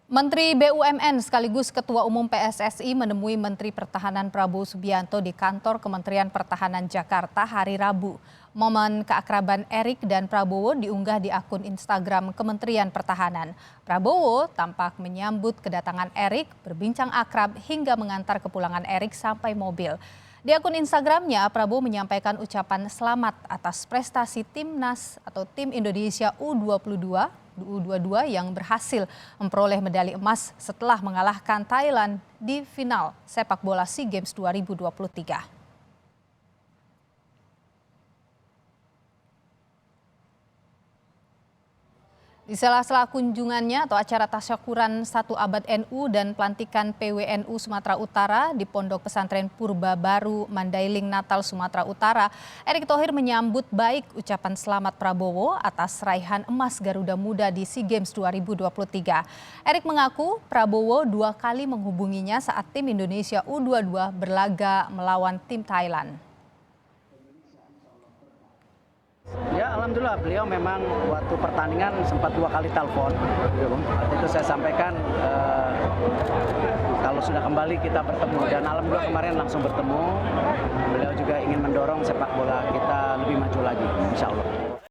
Menteri BUMN sekaligus Ketua Umum PSSI menemui Menteri Pertahanan Prabowo Subianto di kantor Kementerian Pertahanan Jakarta hari Rabu. Momen keakraban Erik dan Prabowo diunggah di akun Instagram Kementerian Pertahanan. Prabowo tampak menyambut kedatangan Erik, berbincang akrab hingga mengantar kepulangan Erik sampai mobil. Di akun Instagramnya, Prabowo menyampaikan ucapan selamat atas prestasi timnas atau tim Indonesia U22 yang berhasil memperoleh medali emas setelah mengalahkan Thailand di final sepak bola SEA Games 2023. Di sela-sela kunjungannya atau acara tasyakuran 1 abad NU dan pelantikan PWNU Sumatera Utara di Pondok Pesantren Purba Baru, Mandailing, Natal, Sumatera Utara, Erick Thohir menyambut baik ucapan selamat Prabowo atas raihan emas Garuda Muda di SEA Games 2023. Erick mengaku Prabowo 2 kali menghubunginya saat tim Indonesia U22 berlaga melawan tim Thailand. Ya, alhamdulillah beliau memang waktu pertandingan sempat 2 kali telepon. Waktu itu saya sampaikan kalau sudah kembali kita bertemu, dan alhamdulillah kemarin langsung bertemu. Beliau juga ingin mendorong sepak bola kita lebih maju lagi, insya Allah.